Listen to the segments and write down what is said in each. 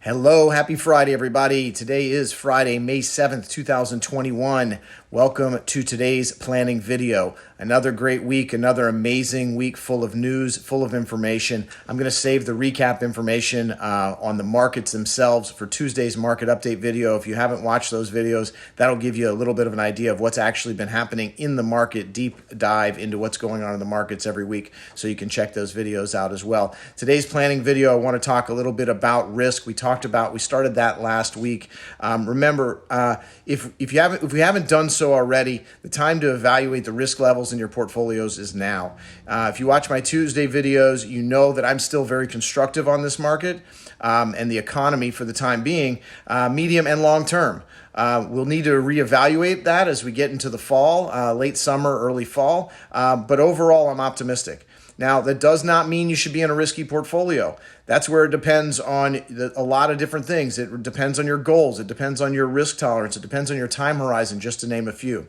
Hello, happy Friday, everybody. Today is Friday, May 7th, 2021. Welcome to today's planning video. Another great week, another amazing week full of news, full of information. I'm going to save the recap information on the markets themselves for Tuesday's market update video. If you haven't watched those videos, that'll give you a little bit of an idea of what's actually been happening in the market, deep dive into what's going on in the markets every week, so you can check those videos out as well. Today's planning video, I want to talk a little bit about risk. We started that last week. Remember, if we haven't done so already, the time to evaluate the risk levels in your portfolios is now. If you watch my Tuesday videos, you know that I'm still very constructive on this market and the economy for the time being, medium and long term. We'll need to reevaluate that as we get into the fall, late summer, early fall. But overall, I'm optimistic. Now, that does not mean you should be in a risky portfolio. That's where it depends on a lot of different things. It depends on your goals. It depends on your risk tolerance. It depends on your time horizon, just to name a few.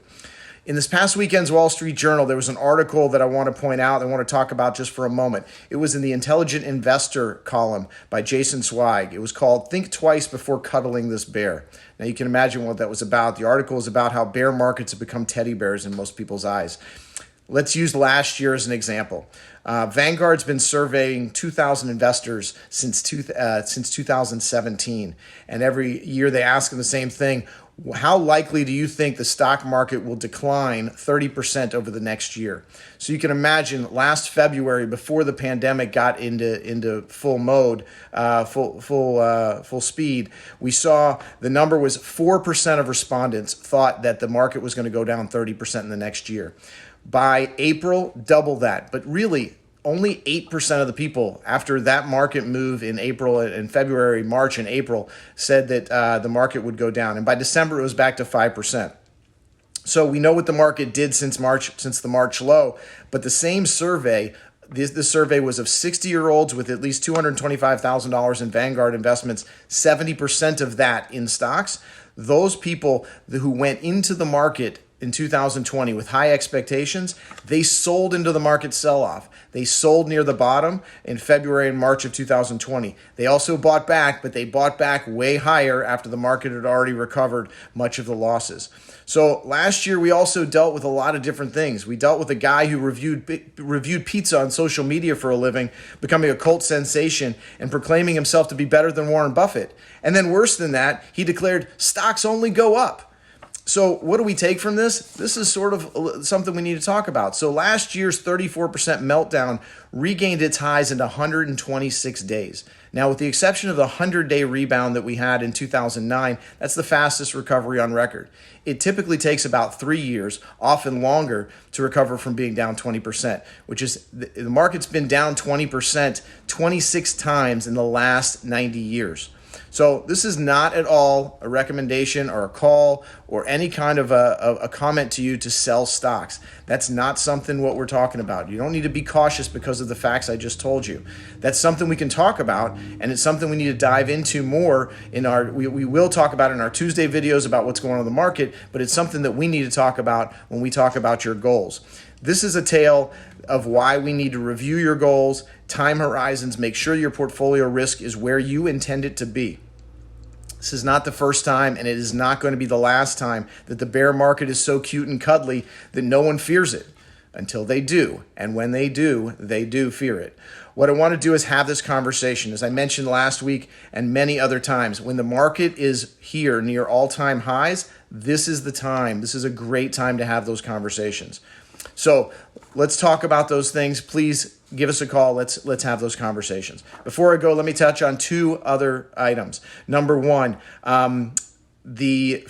In this past weekend's Wall Street Journal, there was an article that I want to point out, I want to talk about just for a moment. It was in the Intelligent Investor column by Jason Zweig. It was called Think Twice Before Cuddling This Bear. Now, you can imagine what that was about. The article is about how bear markets have become teddy bears in most people's eyes. Let's use last year as an example. Vanguard's been surveying 2,000 investors since 2017. And every year they ask them the same thing. How likely do you think the stock market will decline 30% over the next year? So you can imagine last February, before the pandemic got into full mode, full speed, we saw the number was 4% of respondents thought that the market was going to go down 30% in the next year. By April, double that. But really, only 8% of the people after that market move in April and February, March and April said that the market would go down. And by December, it was back to 5%. So we know what the market did since the March low. But the same survey, this survey was of 60-year-olds with at least $225,000 in Vanguard investments, 70% of that in stocks. Those people who went into the market in 2020 with high expectations, they sold into the market sell-off. They sold near the bottom in February and March of 2020. They also bought back, but they bought back way higher after the market had already recovered much of the losses. So last year, we also dealt with a lot of different things. We dealt with a guy who reviewed pizza on social media for a living, becoming a cult sensation and proclaiming himself to be better than Warren Buffett. And then worse than that, he declared stocks only go up. So what do we take from this? This is sort of something we need to talk about. So last year's 34% meltdown regained its highs in 126 days. Now, with the exception of the 100-day rebound that we had in 2009, that's the fastest recovery on record. It typically takes about 3 years, often longer, to recover from being down 20%, which is the market's been down 20% 26 times in the last 90 years. So this is not at all a recommendation or a call or any kind of a comment to you to sell stocks. That's not something what we're talking about. You don't need to be cautious because of the facts I just told you. That's something we can talk about, and it's something we need to dive into more in we will talk about in our Tuesday videos about what's going on in the market, but it's something that we need to talk about when we talk about your goals. This is a tale of why we need to review your goals, time horizons, make sure your portfolio risk is where you intend it to be. This is not the first time, and it is not going to be the last time that the bear market is so cute and cuddly that no one fears it until they do. And when they do fear it. What I want to do is have this conversation. As I mentioned last week and many other times, when the market is here near all-time highs, this is the time. This is a great time to have those conversations. So let's talk about those things. Please give us a call. Let's have those conversations. Before I go, let me touch on two other items. Number one, the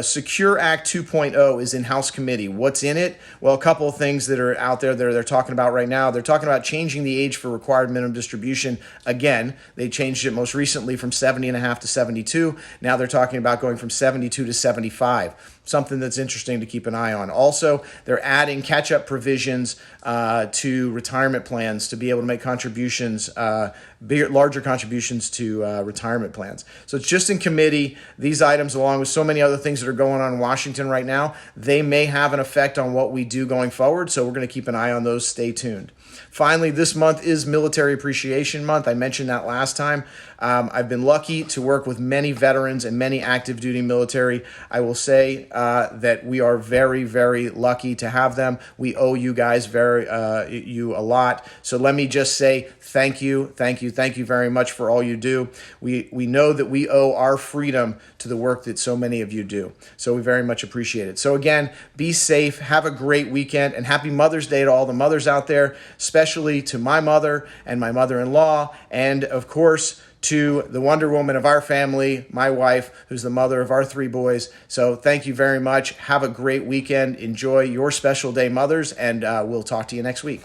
Secure Act 2.0 is in House Committee. What's in it? Well, a couple of things that are out there that they're talking about right now. They're talking about changing the age for required minimum distribution. Again, they changed it most recently from 70 and a half to 72. Now they're talking about going from 72 to 75. something that's interesting to keep an eye on. Also, they're adding catch-up provisions to retirement plans to be able to make contributions, larger contributions to retirement plans. So it's just in committee. These items, along with so many other things that are going on in Washington right now, they may have an effect on what we do going forward. So we're going to keep an eye on those. Stay tuned. Finally, this month is Military Appreciation Month. I mentioned that last time. I've been lucky to work with many veterans and many active duty military. I will say that we are very, very lucky to have them. We owe you guys you a lot. So let me just say thank you very much for all you do. We know that we owe our freedom to the work that so many of you do. So we very much appreciate it. So again, be safe, have a great weekend, and happy Mother's Day to all the mothers out there, especially to my mother and my mother-in-law, and of course, to the Wonder Woman of our family, my wife, who's the mother of our 3 boys. So thank you very much. Have a great weekend. Enjoy your special day, mothers, and we'll talk to you next week.